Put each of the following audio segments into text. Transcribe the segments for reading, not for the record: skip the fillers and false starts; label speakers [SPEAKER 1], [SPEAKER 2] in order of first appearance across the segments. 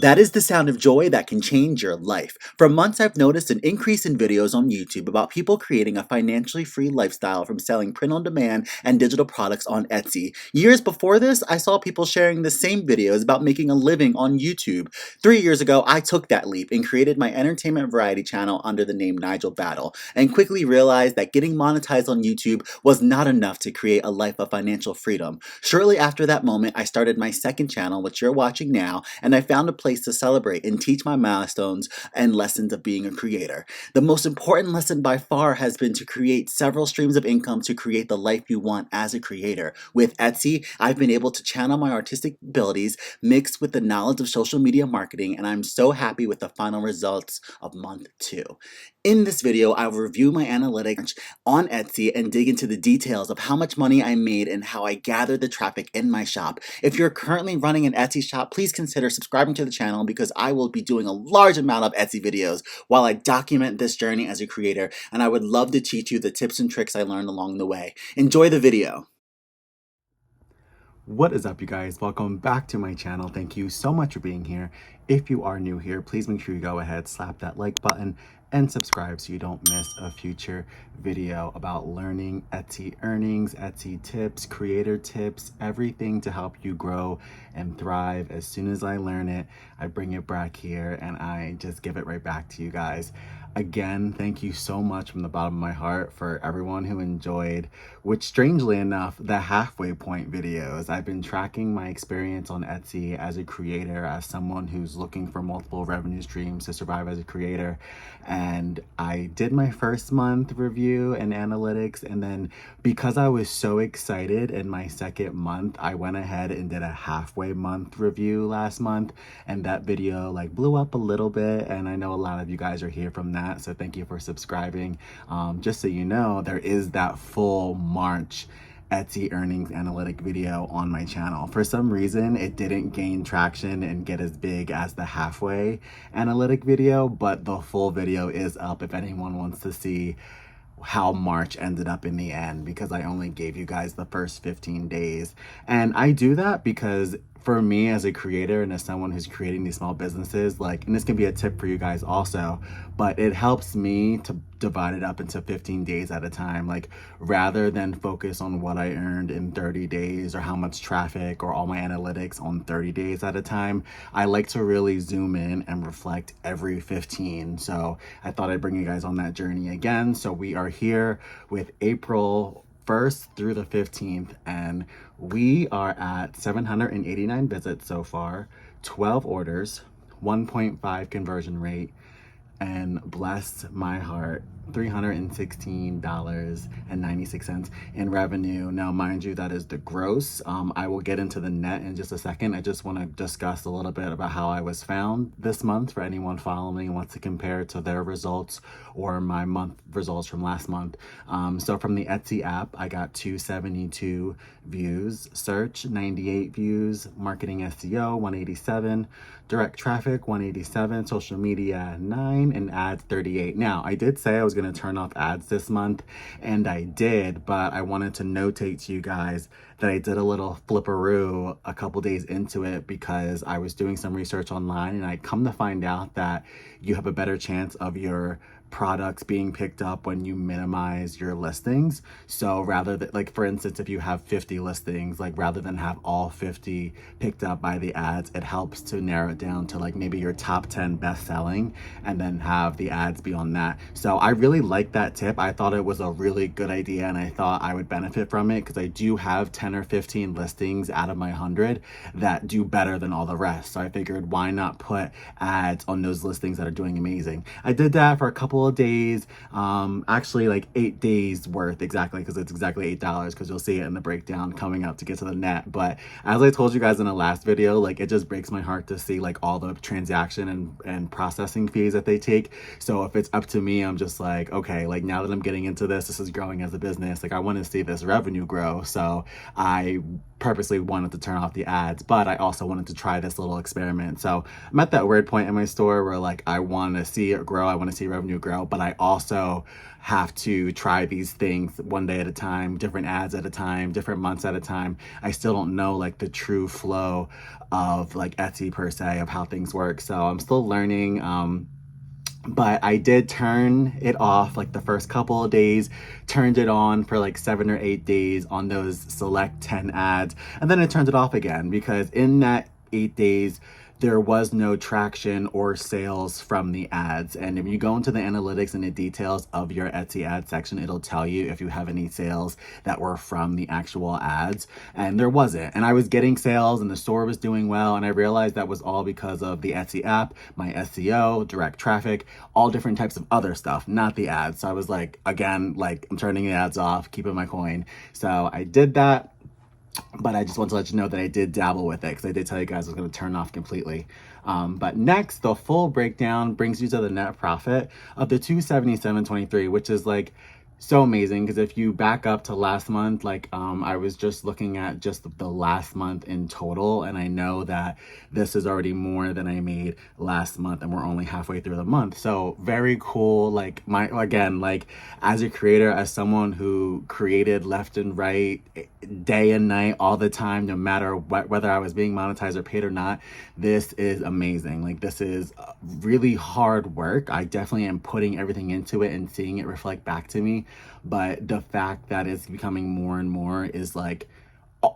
[SPEAKER 1] That is the sound of joy that can change your life. For months, I've noticed an increase in videos on YouTube about people creating a financially free lifestyle from selling print on demand and digital products on Etsy. Years before this, I saw people sharing the same videos about making a living on YouTube. 3 years ago, I took that leap and created my entertainment variety channel under the name Nigel Battle, and quickly realized that getting monetized on YouTube was not enough to create a life of financial freedom. Shortly after that moment, I started my second channel, which you're watching now, and I found a place to celebrate and teach my milestones and lessons of being a creator. The most important lesson by far has been to create several streams of income to create the life you want as a creator. With Etsy, I've been able to channel my artistic abilities mixed with the knowledge of social media marketing, and I'm so happy with the final results of month 2. In this video, I will review my analytics on Etsy and dig into the details of how much money I made and how I gathered the traffic in my shop. If you're currently running an Etsy shop, please consider subscribing to the channel because I will be doing a large amount of Etsy videos while I document this journey as a creator, and I would love to teach you the tips and tricks I learned along the way. Enjoy the video. What is up, you guys? Welcome back to my channel. Thank you so much for being here. If you are new here, please make sure you go ahead, slap that like button and subscribe so you don't miss a future video about learning Etsy earnings, Etsy tips, creator tips, everything to help you grow and thrive. As soon as I learn it, I bring it back here and I just give it right back to you guys. Again, thank you so much from the bottom of my heart for everyone who enjoyed, which strangely enough, the halfway point videos. I've been tracking my experience on Etsy as a creator, as someone who's looking for multiple revenue streams to survive as a creator. And I did my first month review and analytics, and then because I was so excited in my second month, I went ahead and did a halfway month review last month, and that video like blew up a little bit, and I know a lot of you guys are here from that, so thank you for subscribing. Just so you know, there is that full March Etsy earnings analytic video on my channel. For some reason, it didn't gain traction and get as big as the halfway analytic video, but the full video is up if anyone wants to see how March ended up in the end, because I only gave you guys the first 15 days. And I do that because for me as a creator and as someone who's creating these small businesses, like, and this can be a tip for you guys also, but it helps me to divide it up into 15 days at a time. Like, rather than focus on what I earned in 30 days or how much traffic or all my analytics on 30 days at a time, I like to really zoom in and reflect every 15. So I thought I'd bring you guys on that journey again. So we are here with April 1st through the 15th, and we are at 789 visits so far, 12 orders, 1.5 conversion rate, and bless my heart, $316.96 in revenue. Now, mind you, that is the gross. I will get into the net in just a second. I just want to discuss a little bit about how I was found this month for anyone following and wants to compare to their results or my month results from last month. So from the Etsy app, I got 272 views, search 98 views, marketing SEO 187, direct traffic 187, social media 9, and ads 38. Now, I did say I was going to turn off ads this month, and I did, but I wanted to notate to you guys that I did a little flipperoo a couple days into it because I was doing some research online, and I come to find out that you have a better chance of your products being picked up when you minimize your listings. So rather than, like, for instance, if you have 50 listings, like, rather than have all 50 picked up by the ads, it helps to narrow it down to like maybe your top 10 best selling and then have the ads be on that. So I really like that tip. I thought it was a really good idea, and I thought I would benefit from it because I do have 10 or 15 listings out of my 100 that do better than all the rest. So I figured, why not put ads on those listings that are doing amazing? I did that for a couple of days, actually like 8 days worth exactly, because it's exactly $8, because you'll see it in the breakdown coming up to get to the net. But as I told you guys in the last video, like, it just breaks my heart to see like all the transaction and processing fees that they take. So if it's up to me, I'm just like, okay, like, now that I'm getting into this is growing as a business, like, I want to see this revenue grow. So I purposely wanted to turn off the ads, but I also wanted to try this little experiment. So I'm at that weird point in my store where like I want to see it grow, I want to see revenue grow, but I also have to try these things one day at a time, different ads at a time, different months at a time. I still don't know like the true flow of like Etsy per se, of how things work. So I'm still learning. But I did turn it off like the first couple of days, turned it on for like 7 or 8 days on those select 10 ads, and then I turned it off again because in that 8 days, there was no traction or sales from the ads. And if you go into the analytics and the details of your Etsy ad section, it'll tell you if you have any sales that were from the actual ads. And there wasn't. And I was getting sales and the store was doing well. And I realized that was all because of the Etsy app, my SEO, direct traffic, all different types of other stuff, not the ads. So I was like, again, like I'm turning the ads off, keeping my coin. So I did that. But I just want to let you know that I did dabble with it because I did tell you guys I was going to turn off completely. But next, the full breakdown brings you to the net profit of the 277.23, which is like so amazing because if you back up to last month, like I was just looking at just the last month in total, and I know that this is already more than I made last month, and we're only halfway through the month. So very cool. Like again, like as a creator, as someone who created left and right, day and night, all the time, no matter whether I was being monetized or paid or not, this is amazing. Like this is really hard work. I definitely am putting everything into it and seeing it reflect back to me. But the fact that it's becoming more and more is like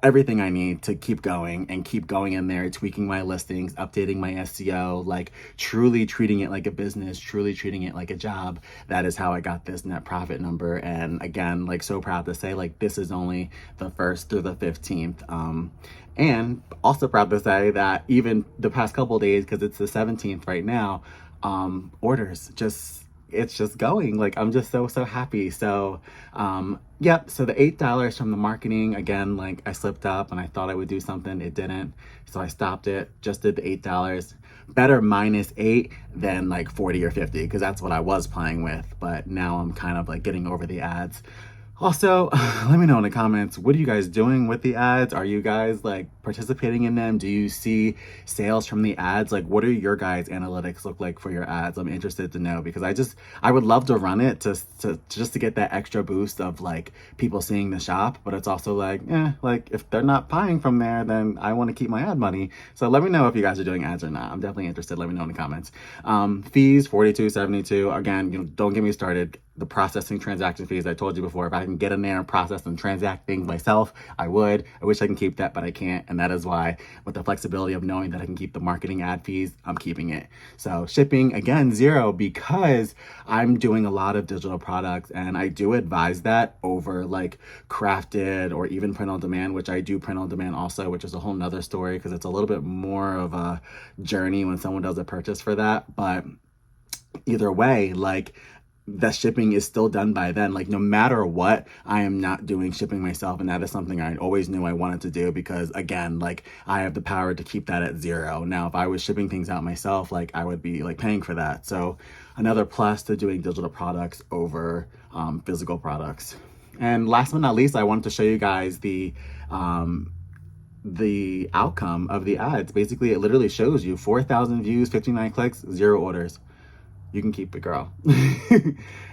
[SPEAKER 1] everything I need to keep going and keep going in there, tweaking my listings, updating my SEO, like truly treating it like a business, truly treating it like a job. That is how I got this net profit number. And again, like so proud to say, like this is only the 1st through the 15th. And also proud to say that even the past couple of days, because it's the 17th right now, orders it's just going. Like I'm just so happy. So yep, so the $8 from the marketing, again, like I slipped up and I thought I would do something, it didn't, so I stopped it, just did the $8. Better -8 than like 40 or 50 because that's what I was playing with, but now I'm kind of like getting over the ads. Also, let me know in the comments, what are you guys doing with the ads? Are you guys like participating in them? Do you see sales from the ads? Like what are your guys' analytics look like for your ads? I'm interested to know because I would love to run it just to get that extra boost of like people seeing the shop, but it's also like, like if they're not buying from there, then I want to keep my ad money. So let me know if you guys are doing ads or not. I'm definitely interested. Let me know in the comments. Fees, $42.72. Again, don't get me started. The processing transaction fees, I told you before, if I can get in there and process and transact things myself, I would. I wish I can keep that, but I can't. And that is why, with the flexibility of knowing that I can keep the marketing ad fees, I'm keeping it. So shipping, again, 0 because I'm doing a lot of digital products and I do advise that over like crafted or even print on demand, which I do print on demand also, which is a whole nother story because it's a little bit more of a journey when someone does a purchase for that. But either way, like the shipping is still done by then. Like no matter what, I am not doing shipping myself, and that is something I always knew I wanted to do because again, like I have the power to keep that at 0. Now if I was shipping things out myself, like I would be like paying for that. So another plus to doing digital products over physical products. And last but not least, I wanted to show you guys the outcome of the ads. Basically it literally shows you 4,000 views, 59 clicks, 0 orders. You can keep it, girl.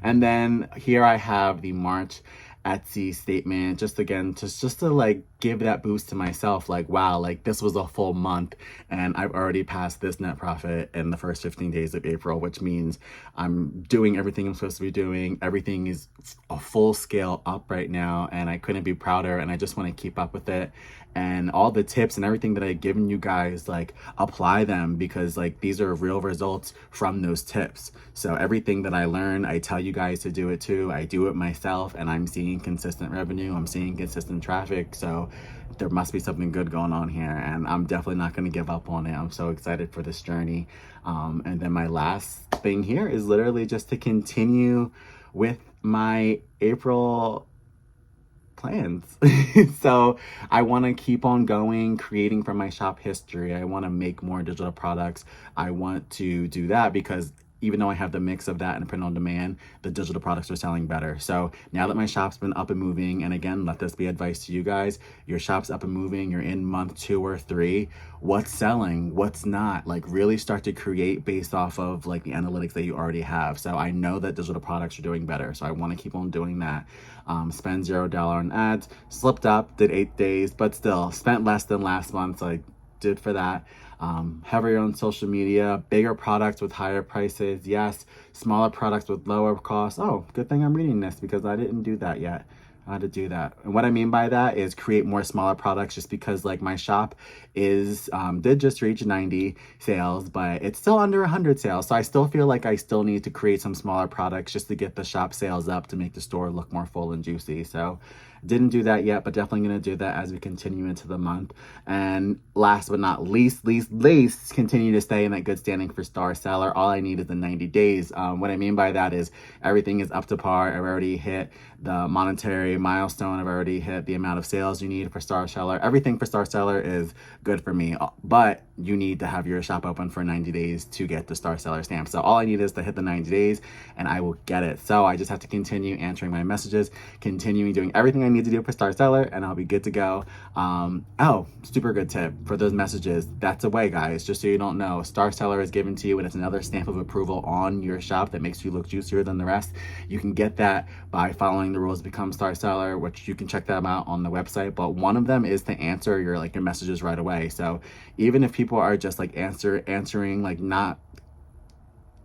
[SPEAKER 1] And then here I have the March Etsy statement, just to like give that boost to myself, like wow, like this was a full month and I've already passed this net profit in the first 15 days of April, which means I'm doing everything I'm supposed to be doing. Everything is a full scale up right now and I couldn't be prouder, and I just want to keep up with it. And all the tips and everything that I've given you guys, like apply them because like these are real results from those tips. So everything that I learn, I tell you guys to do it too. I do it myself and I'm seeing consistent revenue. I'm seeing consistent traffic. So there must be something good going on here and I'm definitely not going to give up on it. I'm so excited for this journey. And then my last thing here is literally just to continue with my April plans. So I want to keep on going, creating from my shop history. I want to make more digital products. I want to do that because even though I have the mix of that and print on demand, the digital products are selling better. So now that my shop's been up and moving, and again, let this be advice to you guys, your shop's up and moving, you're in month 2 or 3, what's selling, what's not, like really start to create based off of like the analytics that you already have. So I know that digital products are doing better. So I want to keep on doing that. Spend $0 on ads, slipped up, did 8 days, but still spent less than last month. So I did for that. Heavier on social media, bigger products with higher prices. Yes, smaller products with lower costs. Oh, good thing I'm reading this because I didn't do that yet. I had to do that. And what I mean by that is create more smaller products, just because like my shop is did just reach 90 sales, but it's still under 100 sales. So I still feel like I still need to create some smaller products just to get the shop sales up to make the store look more full and juicy. So didn't do that yet, but definitely going to do that as we continue into the month. And last but not least, continue to stay in that good standing for Star Seller. All I need is the 90 days. What I mean by that is everything is up to par. I've already hit the monetary milestone. I've already hit the amount of sales you need for Star Seller. Everything for Star Seller is good for me, but you need to have your shop open for 90 days to get the Star Seller stamp. So all I need is to hit the 90 days and I will get it. So I just have to continue answering my messages, continuing doing everything I need to do for Star Seller, and I'll be good to go. Oh, super good tip for those messages. That's a way, guys, just so you don't know. Star Seller is given to you and it's another stamp of approval on your shop that makes you look juicier than the rest. You can get that by following the rules to become Star Seller, which you can check them out on the website. But one of them is to answer your messages right away. So even if people are just like answering like not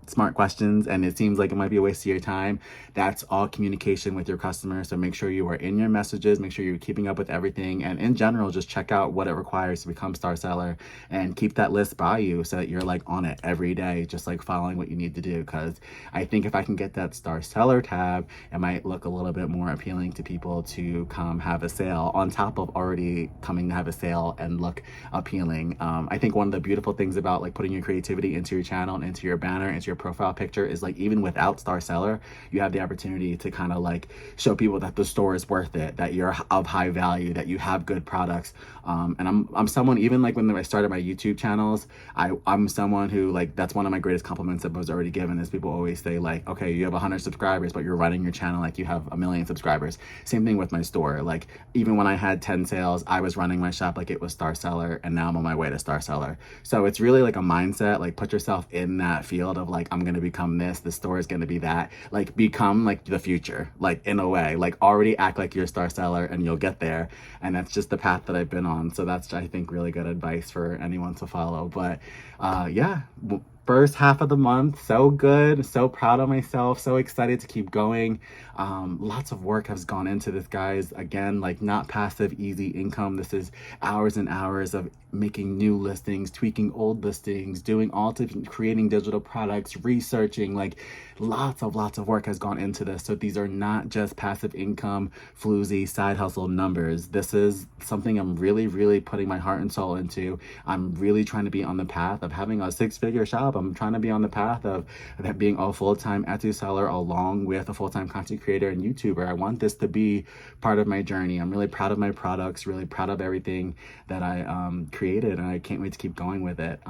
[SPEAKER 1] smart questions and it seems like it might be a waste of your time, that's all communication with your customer. So make sure you are in your messages, make sure you're keeping up with everything, and in general just check out what it requires to become Star Seller and keep that list by you so that you're like on it every day, just like following what you need to do. Because I think if I can get that Star Seller tab, it might look a little bit more appealing to people to come have a sale on top of already coming to have a sale and look appealing. I think one of the beautiful things about like putting your creativity into your channel and into your banner, into your profile picture is like even without Star Seller, you have the opportunity to kind of like show people that the store is worth it, that you're of high value, that you have good products. And I'm someone, even like when I started my YouTube channels, I'm someone who like, that's one of my greatest compliments that was already given is people always say like, okay, you have 100 subscribers, but you're running your channel like you have 1 million subscribers. Same thing with my store. Like even when I had 10 sales, I was running my shop like it was Star Seller, and now I'm on my way to Star Seller. So it's really like a mindset, like put yourself in that field of like, I'm going to become this, the store is going to be that, like become like the future, like in a way, like already act like you're a Star Seller and you'll get there. And that's just the path that I've been on. So that's, I think, really good advice for anyone to follow. But yeah, first half of the month, so good, so proud of myself, so excited to keep going. Lots of work has gone into this, guys. Again, like not passive, easy income. This is hours and hours of making new listings, tweaking old listings, doing all to creating digital products, researching, like lots of work has gone into this. So these are not just passive income, floozy side hustle numbers. This is something I'm really putting my heart and soul into. I'm really trying to be on the path of having a 6-figure shop. I'm trying to be on the path of that being a full-time Etsy seller along with a full-time content creator and YouTuber. I want this to be part of my journey. I'm really proud of my products, really proud of everything that I created, and I can't wait to keep going with it.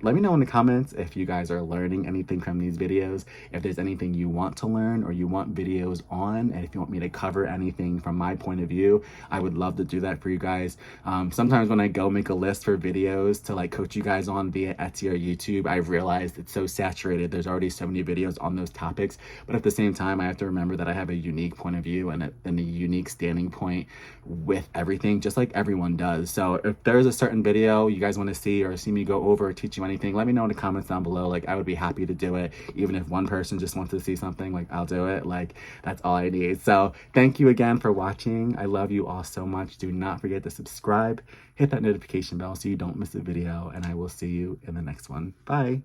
[SPEAKER 1] Let me know in the comments if you guys are learning anything from these videos, if there's anything you want to learn or you want videos on, and if you want me to cover anything from my point of view, I would love to do that for you guys. Sometimes when I go make a list for videos to like coach you guys on via Etsy or YouTube, I've realized it's so saturated. There's already so many videos on those topics, but at the same time, I have to remember that I have a unique point of view and a unique standing point with everything, just like everyone does. So if there's a certain video you guys want to see or see me go over or teach you anything, let me know in the comments down below. Like I would be happy to do it. Even if one person just wants to see something, like I'll do it. Like that's all I need. So thank you again for watching. I love you all so much. Do not forget to subscribe, hit that notification bell so you don't miss a video, and I will see you in the next one. Bye.